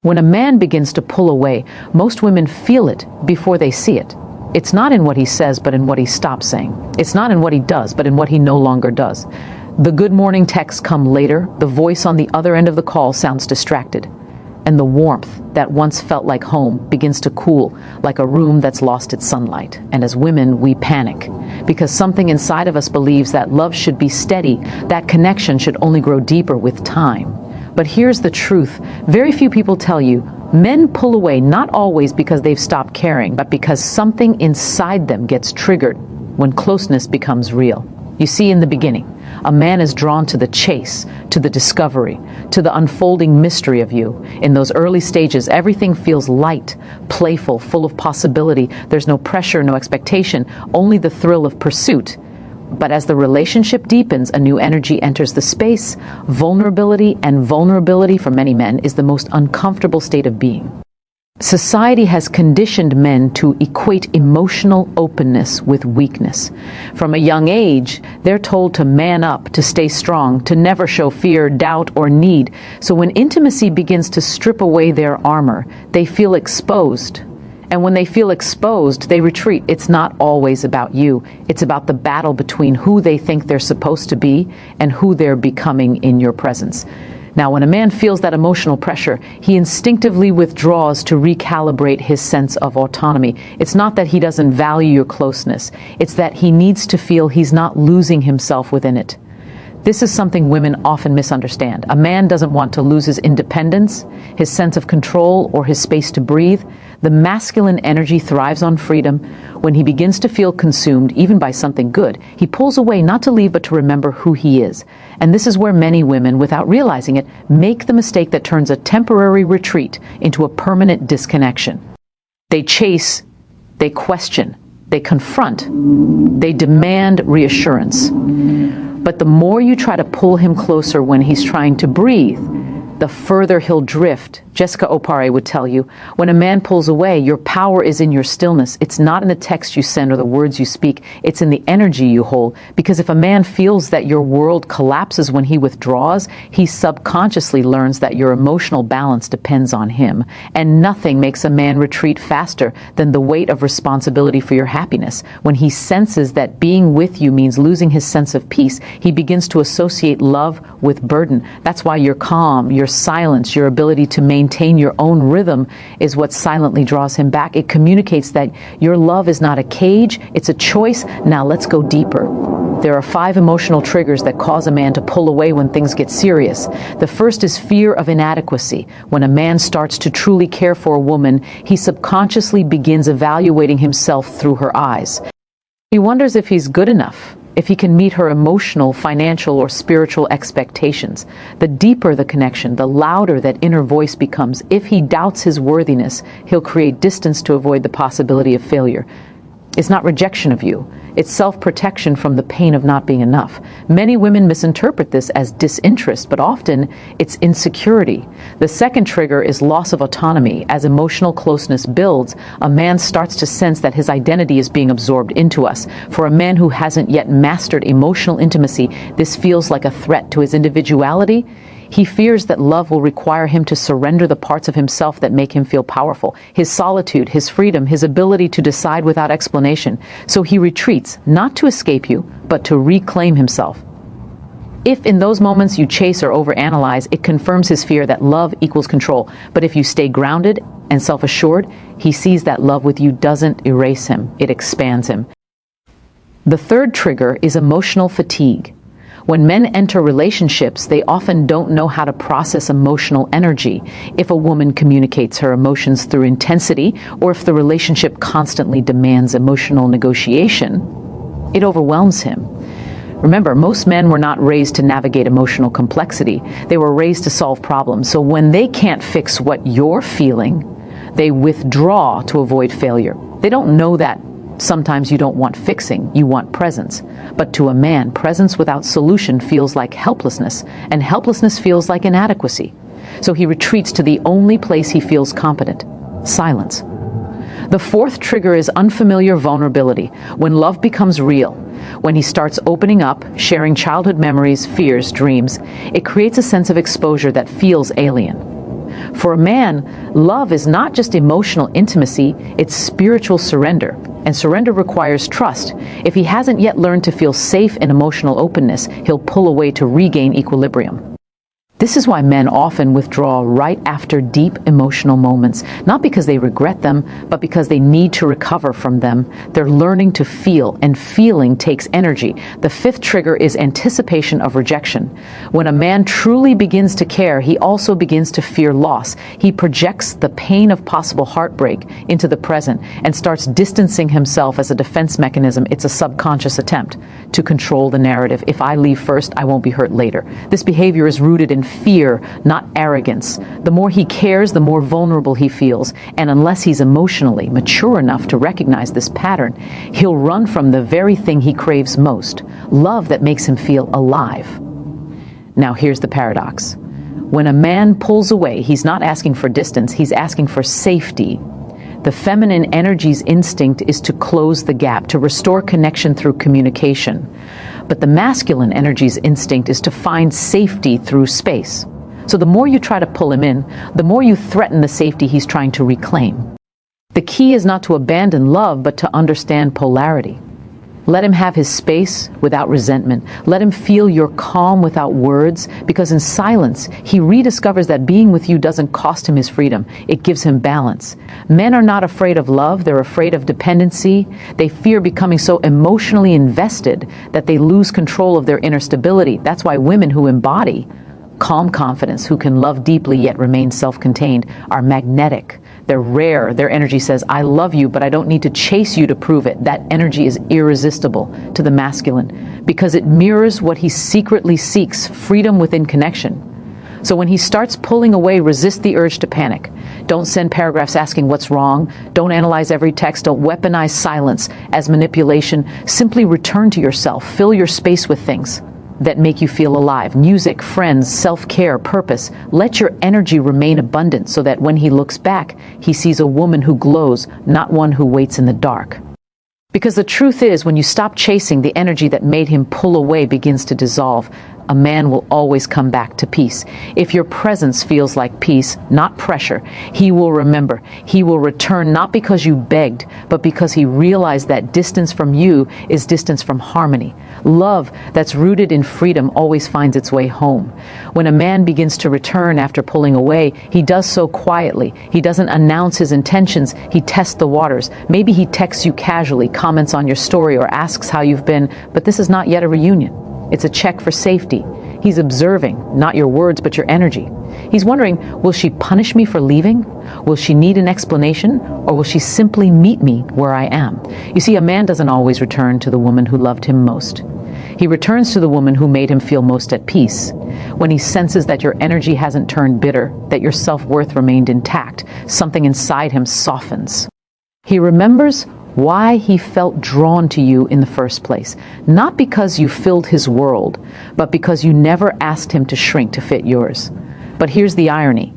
When a man begins to pull away, most women feel it before they see it. It's not in what he says, but in what he stops saying. It's not in what he does, but in what he no longer does. The good morning texts come later, the voice on the other end of the call sounds distracted, and the warmth that once felt like home begins to cool like a room that's lost its sunlight. And as women, we panic, because something inside of us believes that love should be steady, that connection should only grow deeper with time. But here's the truth. Very few people tell you men pull away not always because they've stopped caring, but because something inside them gets triggered when closeness becomes real. You see, in the beginning, a man is drawn to the chase, to the discovery, to the unfolding mystery of you. In those early stages, everything feels light, playful, full of possibility. There's no pressure, no expectation, only the thrill of pursuit. But as the relationship deepens, a new energy enters the space. Vulnerability, and vulnerability for many men is the most uncomfortable state of being. Society has conditioned men to equate emotional openness with weakness. From a young age, they're told to man up, to stay strong, to never show fear, doubt, or need. So when intimacy begins to strip away their armor, they feel exposed. And when they feel exposed, they retreat. It's not always about you. It's about the battle between who they think they're supposed to be and who they're becoming in your presence. Now, when a man feels that emotional pressure, he instinctively withdraws to recalibrate his sense of autonomy. It's not that he doesn't value your closeness. It's that he needs to feel he's not losing himself within it. This is something women often misunderstand. A man doesn't want to lose his independence, his sense of control, or his space to breathe. The masculine energy thrives on freedom. When he begins to feel consumed, even by something good, he pulls away not to leave but to remember who he is. And this is where many women, without realizing it, make the mistake that turns a temporary retreat into a permanent disconnection. They chase, they question, they confront, they demand reassurance. But the more you try to pull him closer when he's trying to breathe, the further he'll drift. Jessica Opare would tell you, when a man pulls away, your power is in your stillness. It's not in the text you send or the words you speak. It's in the energy you hold. Because if a man feels that your world collapses when he withdraws, he subconsciously learns that your emotional balance depends on him. And nothing makes a man retreat faster than the weight of responsibility for your happiness. When he senses that being with you means losing his sense of peace, he begins to associate love with burden. That's why your calm, your silence, your ability to maintain your own rhythm is what silently draws him back. It communicates that your love is not a cage, it's a choice. Now let's go deeper. There are 5 emotional triggers that cause a man to pull away when things get serious. The first is fear of inadequacy. When a man starts to truly care for a woman, he subconsciously begins evaluating himself through her eyes. He wonders if he's good enough, if he can meet her emotional, financial, or spiritual expectations. The deeper the connection, the louder that inner voice becomes. If he doubts his worthiness, he'll create distance to avoid the possibility of failure. It's not rejection of you. It's self-protection from the pain of not being enough. Many women misinterpret this as disinterest, but often it's insecurity. The second trigger is loss of autonomy. As emotional closeness builds, a man starts to sense that his identity is being absorbed into us. For a man who hasn't yet mastered emotional intimacy, this feels like a threat to his individuality. He fears that love will require him to surrender the parts of himself that make him feel powerful, his solitude, his freedom, his ability to decide without explanation. So he retreats, not to escape you, but to reclaim himself. If in those moments you chase or overanalyze, it confirms his fear that love equals control. But if you stay grounded and self-assured, he sees that love with you doesn't erase him, it expands him. The third trigger is emotional fatigue. When men enter relationships, they often don't know how to process emotional energy. If a woman communicates her emotions through intensity, or if the relationship constantly demands emotional negotiation, it overwhelms him. Remember, most men were not raised to navigate emotional complexity. They were raised to solve problems. So when they can't fix what you're feeling, they withdraw to avoid failure. They don't know that sometimes you don't want fixing, you want presence. But to a man, presence without solution feels like helplessness, and helplessness feels like inadequacy. So he retreats to the only place he feels competent: silence. The fourth trigger is unfamiliar vulnerability. When love becomes real, when he starts opening up, sharing childhood memories, fears, dreams, it creates a sense of exposure that feels alien. For a man, love is not just emotional intimacy, it's spiritual surrender. And surrender requires trust. If he hasn't yet learned to feel safe in emotional openness, he'll pull away to regain equilibrium. This is why men often withdraw right after deep emotional moments, not because they regret them, but because they need to recover from them. They're learning to feel, and feeling takes energy. The fifth trigger is anticipation of rejection. When a man truly begins to care, he also begins to fear loss. He projects the pain of possible heartbreak into the present and starts distancing himself as a defense mechanism. It's a subconscious attempt to control the narrative. If I leave first, I won't be hurt later. This behavior is rooted in fear, not arrogance. The more he cares, the more vulnerable he feels. And unless he's emotionally mature enough to recognize this pattern, he'll run from the very thing he craves most, love that makes him feel alive. Now here's the paradox. When a man pulls away, he's not asking for distance, he's asking for safety. The feminine energy's instinct is to close the gap, to restore connection through communication. But the masculine energy's instinct is to find safety through space. So the more you try to pull him in, the more you threaten the safety he's trying to reclaim. The key is not to abandon love, but to understand polarity. Let him have his space without resentment. Let him feel your calm without words, because in silence, he rediscovers that being with you doesn't cost him his freedom. It gives him balance. Men are not afraid of love. They're afraid of dependency. They fear becoming so emotionally invested that they lose control of their inner stability. That's why women who embody calm confidence, who can love deeply yet remain self-contained, are magnetic. They're rare. Their energy says, I love you, but I don't need to chase you to prove it. That energy is irresistible to the masculine because it mirrors what he secretly seeks, freedom within connection. So when he starts pulling away, resist the urge to panic. Don't send paragraphs asking what's wrong. Don't analyze every text. Don't weaponize silence as manipulation. Simply return to yourself. Fill your space with things that make you feel alive. Music, friends, self-care, purpose. Let your energy remain abundant so that when he looks back, he sees a woman who glows, not one who waits in the dark. Because the truth is, when you stop chasing, the energy that made him pull away begins to dissolve. A man will always come back to peace. If your presence feels like peace, not pressure, he will remember. He will return not because you begged, but because he realized that distance from you is distance from harmony. Love that's rooted in freedom always finds its way home. When a man begins to return after pulling away, he does so quietly. He doesn't announce his intentions. He tests the waters. Maybe he texts you casually, comments on your story, or asks how you've been, but this is not yet a reunion. It's a check for safety. He's observing, not your words, but your energy. He's wondering, will she punish me for leaving? Will she need an explanation? Or will she simply meet me where I am? You see, a man doesn't always return to the woman who loved him most. He returns to the woman who made him feel most at peace. When he senses that your energy hasn't turned bitter, that your self-worth remained intact, something inside him softens. He remembers why he felt drawn to you in the first place. Not because you filled his world, but because you never asked him to shrink to fit yours. But here's the irony.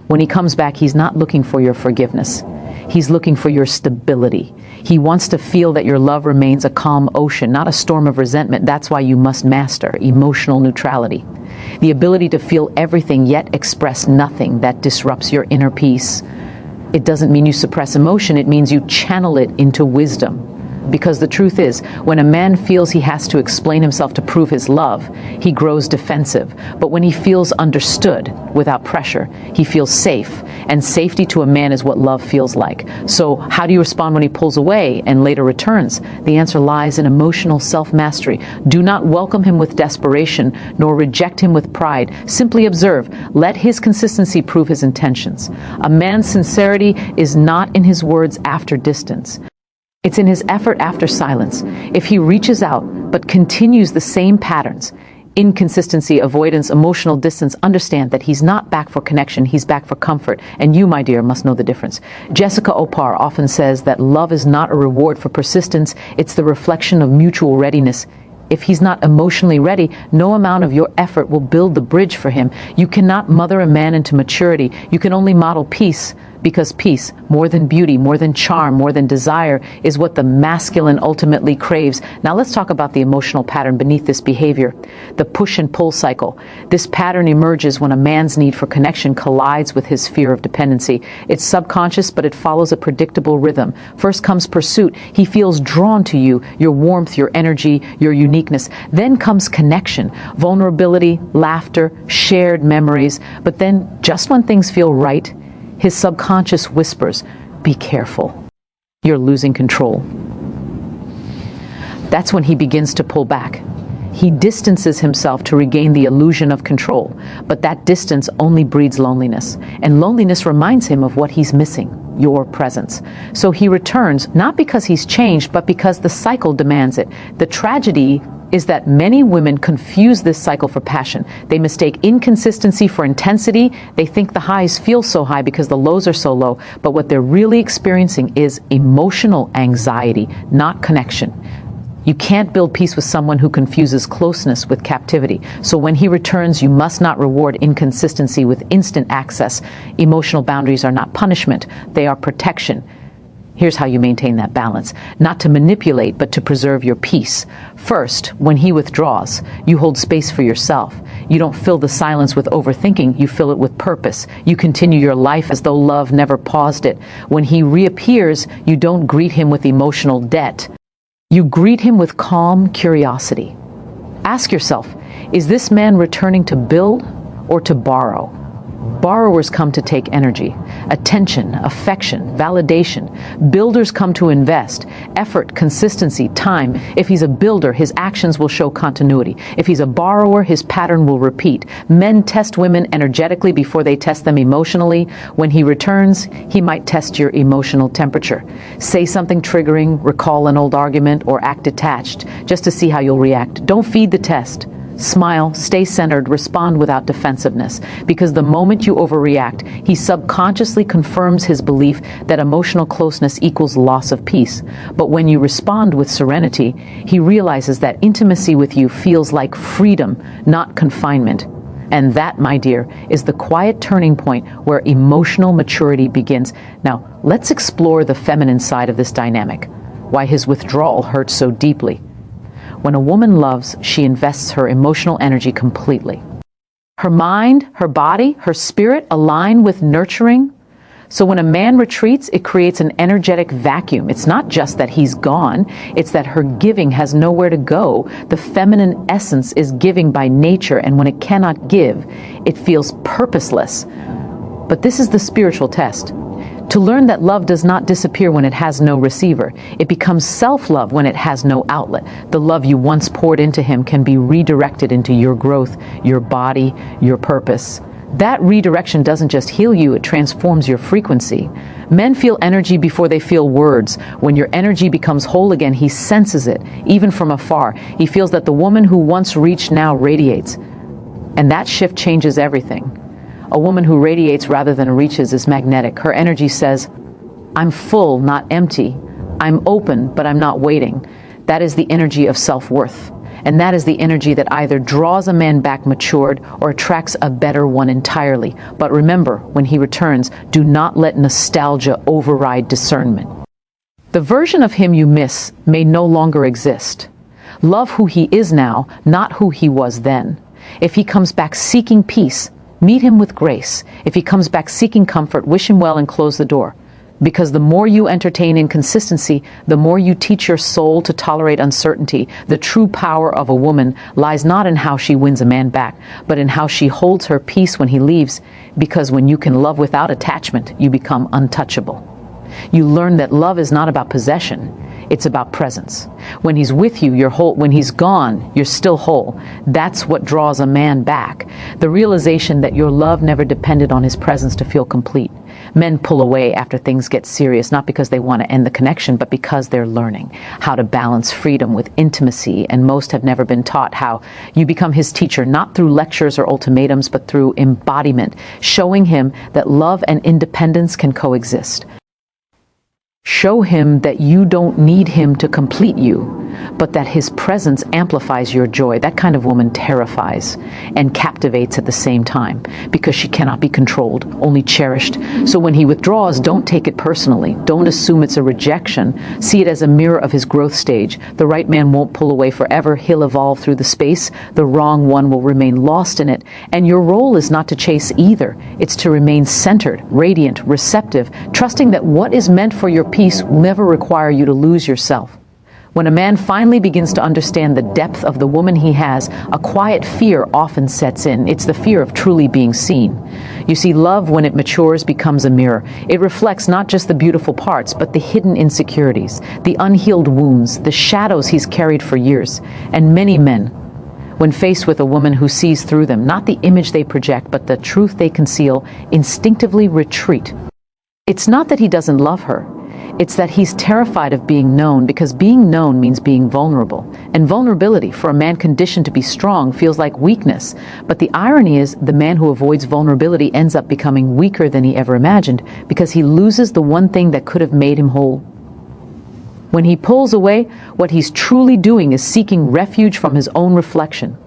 When he comes back, he's not looking for your forgiveness. He's looking for your stability. He wants to feel that your love remains a calm ocean, not a storm of resentment. That's why you must master emotional neutrality. The ability to feel everything yet express nothing that disrupts your inner peace. It doesn't mean you suppress emotion, it means you channel it into wisdom. Because the truth is, when a man feels he has to explain himself to prove his love, he grows defensive. But when he feels understood, without pressure, he feels safe. And safety to a man is what love feels like. So how do you respond when he pulls away and later returns? The answer lies in emotional self-mastery. Do not welcome him with desperation, nor reject him with pride. Simply observe. Let his consistency prove his intentions. A man's sincerity is not in his words after distance. It's in his effort after silence. If he reaches out but continues the same patterns, inconsistency, avoidance, emotional distance, understand that he's not back for connection, he's back for comfort. And you, my dear, must know the difference. Jessica Opare often says that love is not a reward for persistence, it's the reflection of mutual readiness. If he's not emotionally ready, no amount of your effort will build the bridge for him. You cannot mother a man into maturity. You can only model peace, because peace, more than beauty, more than charm, more than desire, is what the masculine ultimately craves. Now let's talk about the emotional pattern beneath this behavior, the push and pull cycle. This pattern emerges when a man's need for connection collides with his fear of dependency. It's subconscious, but it follows a predictable rhythm. First comes pursuit. He feels drawn to you, your warmth, your energy, your uniqueness. Then comes connection, vulnerability, laughter, shared memories. But then, just when things feel right, his subconscious whispers, "Be careful. You're losing control." That's when he begins to pull back. He distances himself to regain the illusion of control, but that distance only breeds loneliness, and loneliness reminds him of what he's missing, your presence. So he returns, not because he's changed, but because the cycle demands it. The tragedy is that many women confuse this cycle for passion. They mistake inconsistency for intensity. They think the highs feel so high because the lows are so low, but what they're really experiencing is emotional anxiety, not connection. You can't build peace with someone who confuses closeness with captivity. So when he returns, you must not reward inconsistency with instant access. Emotional boundaries are not punishment, they are protection. Here's how you maintain that balance. Not to manipulate, but to preserve your peace. First, when he withdraws, you hold space for yourself. You don't fill the silence with overthinking, you fill it with purpose. You continue your life as though love never paused it. When he reappears, you don't greet him with emotional debt. You greet him with calm curiosity. Ask yourself, is this man returning to build or to borrow? Borrowers come to take energy, attention, affection, validation. Builders come to invest, effort, consistency, time. If he's a builder, his actions will show continuity. If he's a borrower, his pattern will repeat. Men test women energetically before they test them emotionally. When he returns, he might test your emotional temperature. Say something triggering, recall an old argument, or act detached, just to see how you'll react. Don't feed the test. Smile, stay centered, respond without defensiveness. Because the moment you overreact, he subconsciously confirms his belief that emotional closeness equals loss of peace. But when you respond with serenity, he realizes that intimacy with you feels like freedom, not confinement. And that, my dear, is the quiet turning point where emotional maturity begins. Now, let's explore the feminine side of this dynamic, why his withdrawal hurts so deeply. When a woman loves, she invests her emotional energy completely. Her mind, her body, her spirit align with nurturing. So when a man retreats, it creates an energetic vacuum. It's not just that he's gone, it's that her giving has nowhere to go. The feminine essence is giving by nature, and when it cannot give, it feels purposeless. But this is the spiritual test. To learn that love does not disappear when it has no receiver. It becomes self-love when it has no outlet. The love you once poured into him can be redirected into your growth, your body, your purpose. That redirection doesn't just heal you, it transforms your frequency. Men feel energy before they feel words. When your energy becomes whole again, he senses it, even from afar. He feels that the woman who once reached now radiates. And that shift changes everything. A woman who radiates rather than reaches is magnetic. Her energy says, I'm full, not empty. I'm open, but I'm not waiting. That is the energy of self-worth. And that is the energy that either draws a man back matured or attracts a better one entirely. But remember, when he returns, do not let nostalgia override discernment. The version of him you miss may no longer exist. Love who he is now, not who he was then. If he comes back seeking peace, meet him with grace. If he comes back seeking comfort, wish him well and close the door. Because the more you entertain inconsistency, the more you teach your soul to tolerate uncertainty. The true power of a woman lies not in how she wins a man back, but in how she holds her peace when he leaves. Because when you can love without attachment, you become untouchable. You learn that love is not about possession. It's about presence. When he's with you, you're whole. When he's gone, you're still whole. That's what draws a man back. The realization that your love never depended on his presence to feel complete. Men pull away after things get serious, not because they want to end the connection, but because they're learning how to balance freedom with intimacy, and most have never been taught how. You become his teacher, not through lectures or ultimatums, but through embodiment, showing him that love and independence can coexist. Show him that you don't need him to complete you. but that his presence amplifies your joy. That kind of woman terrifies and captivates at the same time because she cannot be controlled, only cherished. So when he withdraws, don't take it personally. Don't assume it's a rejection. See it as a mirror of his growth stage. The right man won't pull away forever. He'll evolve through the space. The wrong one will remain lost in it. And your role is not to chase either. It's to remain centered, radiant, receptive, trusting that what is meant for your peace will never require you to lose yourself. When a man finally begins to understand the depth of the woman he has, a quiet fear often sets in. It's the fear of truly being seen. You see, love, when it matures, becomes a mirror. It reflects not just the beautiful parts, but the hidden insecurities, the unhealed wounds, the shadows he's carried for years. And many men, when faced with a woman who sees through them, not the image they project, but the truth they conceal, instinctively retreat. It's not that he doesn't love her. It's that he's terrified of being known, because being known means being vulnerable. And vulnerability, for a man conditioned to be strong, feels like weakness. But the irony is, the man who avoids vulnerability ends up becoming weaker than he ever imagined, because he loses the one thing that could have made him whole. When he pulls away, what he's truly doing is seeking refuge from his own reflection.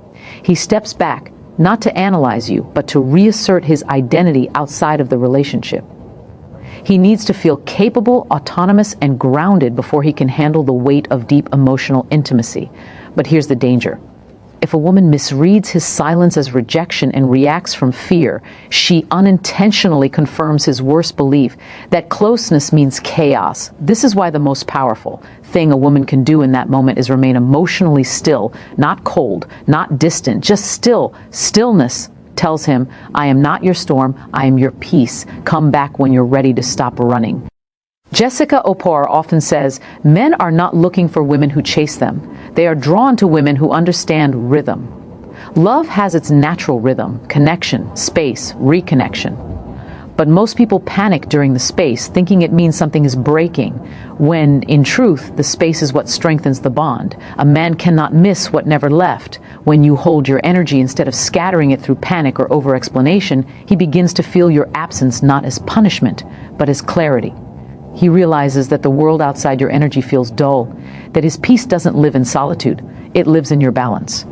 He steps back, not to analyze you, but to reassert his identity outside of the relationship. He needs to feel capable, autonomous, and grounded before he can handle the weight of deep emotional intimacy. But here's the danger. If a woman misreads his silence as rejection and reacts from fear, she unintentionally confirms his worst belief that closeness means chaos. This is why the most powerful thing a woman can do in that moment is remain emotionally still, not cold, not distant, just still. Stillness tells him, I am not your storm, I am your peace. Come back when you're ready to stop running. Jessica Opare often says, men are not looking for women who chase them. They are drawn to women who understand rhythm. Love has its natural rhythm, connection, space, reconnection. But most people panic during the space, thinking it means something is breaking, when, in truth, the space is what strengthens the bond. A man cannot miss what never left. When you hold your energy instead of scattering it through panic or over-explanation, he begins to feel your absence not as punishment, but as clarity. He realizes that the world outside your energy feels dull, that his peace doesn't live in solitude, it lives in your balance.